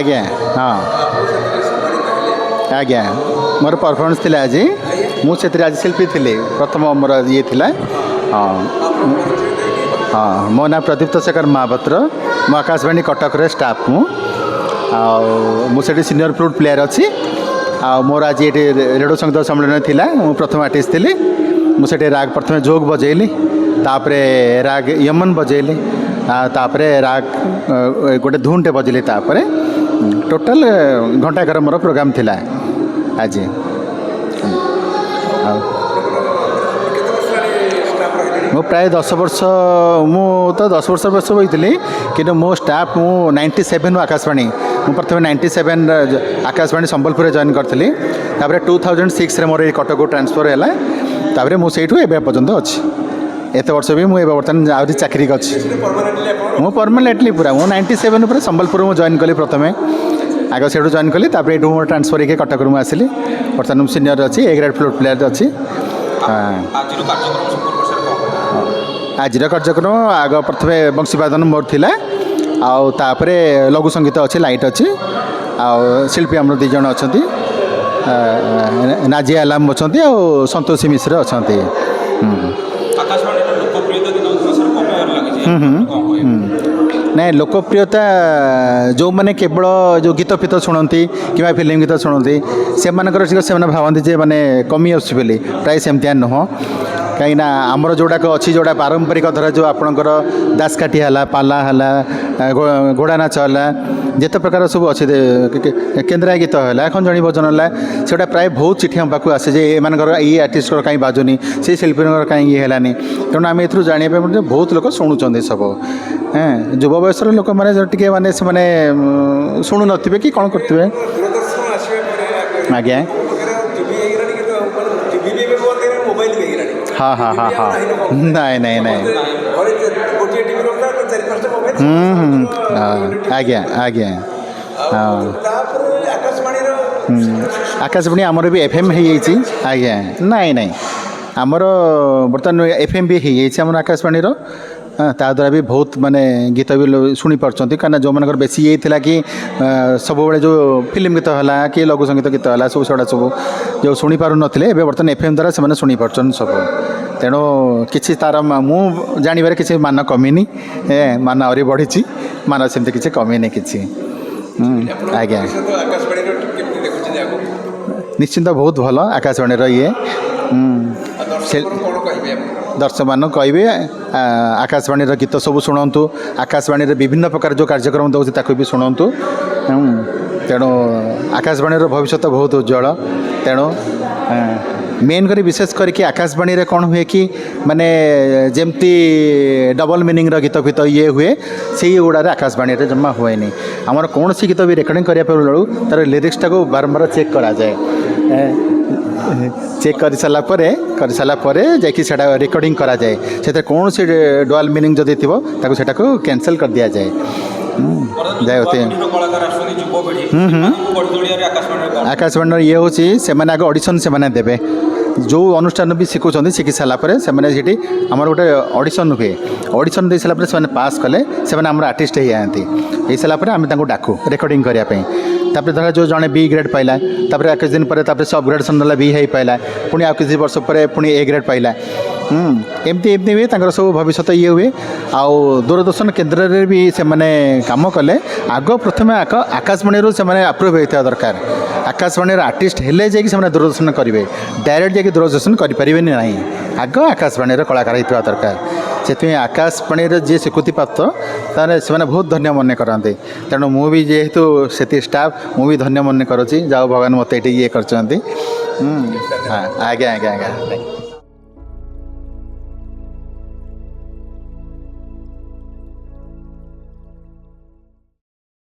आज्ञा हाँ आज्ञा मोर परफॉर्मेंस थी आज मुझे आज शिल्पी थी प्रथम मोर ये थी हाँ हाँ मो ना प्रदीप्त शेखर महापात्र मो आकाशवाणी कटक स्टाफ मुझे सीनियर फ्लूट प्लेयर अच्छी मोर आज ये रेडियो संगीत सम्मेलन थी मु प्रथम आर्टिस्ट थी मुझे राग प्रथम जोग बजेली तापर राग यमन बजेली तापर राग गोटे धुनटे बजेली तापर टोटाल घंटाकर मोर प्रोग्राम थिला आज मो प्राय 10 वर्ष मु तो 10 वर्ष वर्ष होती कि मो स्टाफ मु 97 आकाशवाणी मु प्रथम 97 आकाशवाणी संबलपुर जॉइन करी 2006 रे मोर कटक ट्रांसफर है तापर मुझे पर्यंत अच्छी एत वर्ष भी मुझे बर्तमान आहरी चाकरी अच्छी मु परमानेंटली पूरा मु 97 पूरा संबलपुर मु जॉइन कली प्रथम आग से जॉइन कली तापर ये ट्रांसफर होकर कटक मुझे आसली बर्तमान सीनियर अच्छी ए ग्रेड फ्लूट प्लेयर अच्छी आज कार्यक्रम आग प्रथम बंशीवादन मोर थिला आउे लघु संगीत अच्छी लाइट अच्छी शिल्पी आम दीज अच्छा नाजिया आलाम अच्छा संतोषी मिश्र अच्छा ना लोकप्रियता जो मैंने केवल जो गीत फित शुणती कि फिल्म गीत शुणती से भावती जे मैंने कमी आसुची बोली प्राय सेमतिया नुह कहीं आमर जोड़ाक अच्छी जोड़ा पारंपरिक धर जो आपणकर दासकाठी है पाला है घोड़ा नाच है जिते प्रकार सब अच्छे केन्द्रीय गीत है खंजणी भजन है से प्राय बहुत चिठी हम पाक आसे जे एमर ये आर्टिस्ट कहीं बाजुनी से शिल्पी कहीं ये है तेणु आम ए जानापी बहुत लोग शुणुंट सब हाँ युवा बयस लोक मैंने मैंने शुणु नथिबे कि कौन करते आज्ञा हाँ हाँ हाँ हाँ नहीं नहीं नहीं आज्ञा आज्ञा हाँ आकाशवाणी आमर भी एफएम हो आज्ञा नहीं नहीं आमर बर्तमान एफएम भी हो आकाशवाणी ता द्वारा भी बहुत माने गीत भी शुणी पार्टी कहीं जो मन बेसी ये थी कि सब जो फिल्म गीत है कि लघु संगीत गीत है सब सेटा सब जो शुणी पार नी बर्तमान एफएम द्वारा से शुणी पार्छन सब तेणु किसी तार मु जानवर किसी मान कमिनी मान आहरी बढ़ी मान सेमती किसी कमिनी किसी आज्ञा निश्चिंत बहुत भल आकाशवाणी ये दर्शक मान कहे आकाशवाणी गीत सब शुणु आकाशवाणी विभिन्न प्रकार जो कार्यक्रम दूसरी ताकू भी शुणु तेणु आकाशवाणी भविष्य बहुत उज्जवल तेणु मेन करी विशेष करके आकाशवाणी रे कौन हुए कि माने जेमती डबल मीनिंग गीत फित ये हुए से गुड़ा आकाशवाणी रे जमा हुए नहीं आमर कौन सी गीत भी रेकर्डिंग करने तार लिरिक्स टाक बारंबार चेक करा जाए चेक कर सारापर जा रेकर्डिंग करा जाए से कौन सी डुअल मीनिंग जदि थी कैंसल कर दिया जाए जाए होते आकाशवाणी ये हूँ से आगे ऑडिशन से देवे जो अनुष्ठान भी शिखुं शिखी सारापर से आमर गोटे ऑडिशन हुए ऑडिशन दे सारापर से पास कले से आम आर्टिस्ट हो जाती हो सारापर आम डाकू रेकर्डिंग करने तापर धर जो जड़े बी ग्रेड पाइला तापर किसी दिन पर सब ग्रेड सनला बी हो पाइला पुणी आ किसी वर्ष पर पुणी ए ग्रेड पाइला एमती एमती हुए सब भविष्य ये हुए आउ दूरदर्शन केन्द्र में भी से कम कले आग प्रथम आकाशवाणी से अप्रूव होता दरकार आकाशवाणी आर्टिस्ट हेले जाकि दूरदर्शन करेंगे डायरेक्ट जाकि दूरदर्शन करें ना आग आकाशवाणी कलाकार होता दरकार से आकाशवाणी जी स्वीकृति प्राप्त तारे से बहुत धन्य मन करते तेणु मुझे जेहेतु से स्टाफ मुझे धन्य मन करुँच जाओ भगवान मत ये कर आज्ञा आज्ञा आज्ञा।